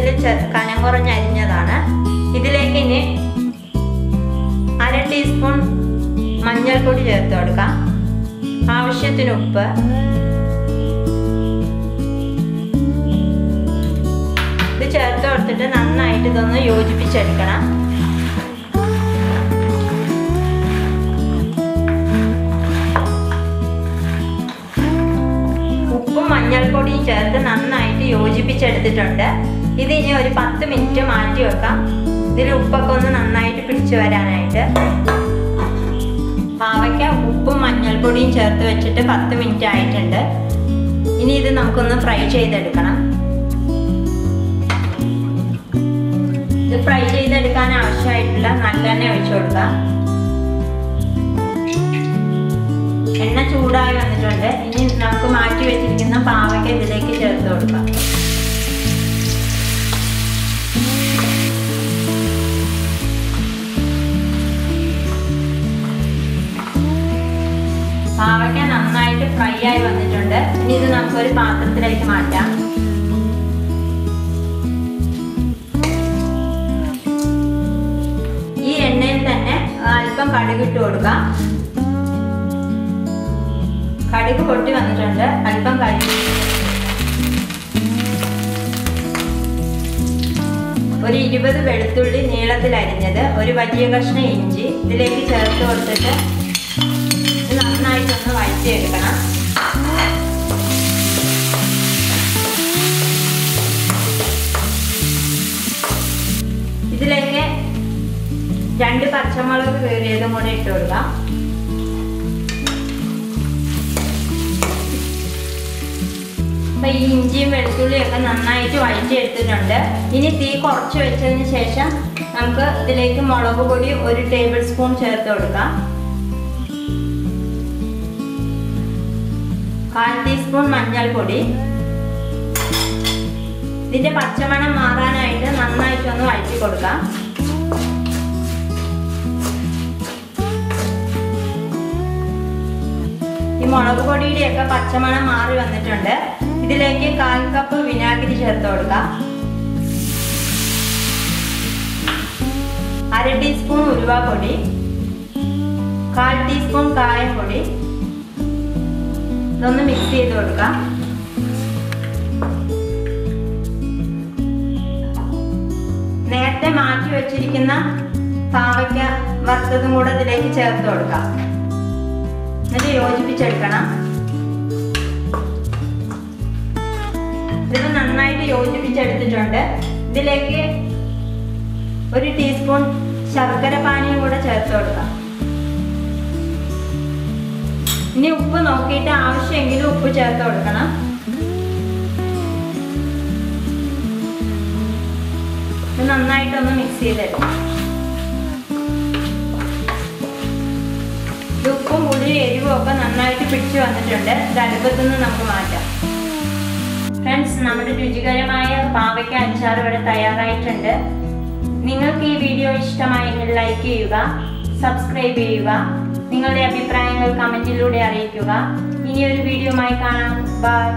നീളത്തിൽ കനം കുറഞ്ഞ് അരിഞ്ഞതാണ്. ഇതിലേക്ക് ഇനി 1/2 ടീസ്പൂൺ മഞ്ഞൾപ്പൊടി ചേർത്ത് കൊടുക്കാം. ആവശ്യത്തിന് ഉപ്പ്, ഇത് ചേർത്ത് കൊടുത്തിട്ട് നന്നായിട്ട് ഇതൊന്ന് യോജിപ്പിച്ചെടുക്കണം. ഉപ്പും മഞ്ഞൾപ്പൊടിയും ചേർത്ത് നന്നായിട്ട് യോജിപ്പിച്ചെടുത്തിട്ടുണ്ട്. ഇത് ഇനി ഒരു 10 മിനിറ്റ് മാറ്റി വെക്കാം. ഇതിൽ ഉപ്പൊക്കെ ഒന്ന് നന്നായിട്ട് പിടിച്ചു വരാനായിട്ട്. പാവയ്ക്ക ഉപ്പും മഞ്ഞൾപ്പൊടിയും ചേർത്ത് വെച്ചിട്ട് 10 മിനിറ്റ് ആയിട്ടുണ്ട്. ഇനി ഇത് നമുക്കൊന്ന് ഫ്രൈ ചെയ്തെടുക്കണം. ഇത് ഫ്രൈ ചെയ്തെടുക്കാൻ ആവശ്യമായിട്ടുള്ള നല്ലെണ്ണ ഒഴിച്ചു കൊടുക്കാം. എണ്ണ ചൂടായി വന്നിട്ടുണ്ട്. ഇനി നമുക്ക് മാറ്റി വെച്ചിരിക്കുന്ന പാവയ്ക്ക ഇതിലേക്ക് ചേർത്ത് കൊടുക്കാം. പാവയ്ക്ക നന്നായിട്ട് ഫ്രൈ ആയി വന്നിട്ടുണ്ട്. ഇനി ഇത് നമുക്കൊരു പാത്രത്തിലേക്ക് മാറ്റാം. ഈ എണ്ണയിൽ തന്നെ അല്പം കടുക് ഇട്ട് കൊടുക്കാം. കടുക് പൊട്ടി വന്നിട്ടുണ്ട്. അല്പം ഒരു 20 വെളുത്തുള്ളി നീളത്തിൽ അരിഞ്ഞത്, ഒരു വലിയ കഷ്ണം ഇഞ്ചി ഇതിലേക്ക് ചേർത്ത് കൊടുത്തിട്ട് ഇത് നന്നായിട്ടൊന്ന് വഴറ്റിയെടുക്കണം. ഇതിലേക്ക് 2 പച്ചമുളക് കീറിയതും കൂടെ ഇട്ട് കൊടുക്കാം. അപ്പൊ ഈ ഇഞ്ചിയും വെളുത്തുള്ളിയൊക്കെ നന്നായിട്ട് വഴറ്റിയെടുത്തിട്ടുണ്ട്. ഇനി തീ കുറച്ച് വെച്ചതിന് ശേഷം നമുക്ക് ഇതിലേക്ക് മുളക് പൊടി 1 ടേബിൾ സ്പൂൺ ചേർത്ത് കൊടുക്കാം. 1/4 ടീസ്പൂൺ മഞ്ഞൾപ്പൊടി. ഇതിന്റെ പച്ചമണം മാറാനായിട്ട് നന്നായിട്ടൊന്ന് വഴറ്റി കൊടുക്കാം. ഈ മുളക് പൊടിയുടെയൊക്കെ പച്ചമണം മാറി വന്നിട്ടുണ്ട്. ഇതിലേക്ക് 1/4 കപ്പ് വിനാഗിരി ചേർത്ത് കൊടുക്കാം. 1/2 ടീസ്പൂൺ ഉലുവാപ്പൊടി, 1/4 ടീസ്പൂൺ കായപ്പൊടി. ഇതൊന്ന് മിക്സ് ചെയ്ത് കൊടുക്കാം. നേരത്തെ മാറ്റി വെച്ചിരിക്കുന്ന പാവയ്ക്ക വറുത്തതും കൂടെ ഇതിലേക്ക് ചേർത്ത് കൊടുക്കാം. എന്നിട്ട് യോജിപ്പിച്ചെടുക്കണം. ഇത് നന്നായിട്ട് യോജിപ്പിച്ചെടുത്തിട്ടുണ്ട്. ഇതിലേക്ക് 1 ടീസ്പൂൺ ശർക്കര പാനിയും കൂടെ ചേർത്ത് കൊടുക്കാം. ഇനി ഉപ്പ് നോക്കിയിട്ട് ആവശ്യമെങ്കിലും ഉപ്പ് ചേർത്ത് കൊടുക്കണം. ഇത് നന്നായിട്ടൊന്ന് മിക്സ് ചെയ്തെടുക്കാം. ഉപ്പും പുളി എരിവും ഒക്കെ നന്നായിട്ട് പിടിച്ചു വന്നിട്ടുണ്ട്. ഇത് അടുപ്പത്തു നിന്ന് നമുക്ക് മാറ്റാം. ഫ്രണ്ട്സ്, നമ്മുടെ രുചികരമായ പാവയ്ക്ക അച്ചാർ ഇവിടെ തയ്യാറായിട്ടുണ്ട്. നിങ്ങൾക്ക് ഈ വീഡിയോ ഇഷ്ടമായെങ്കിൽ ലൈക്ക് ചെയ്യുക, സബ്സ്ക്രൈബ് ചെയ്യുക, നിങ്ങളുടെ അഭിപ്രായങ്ങൾ കമന്റിലൂടെ അറിയിക്കുക. ഇനിയൊരു വീഡിയോയുമായി കാണാം. ബൈ.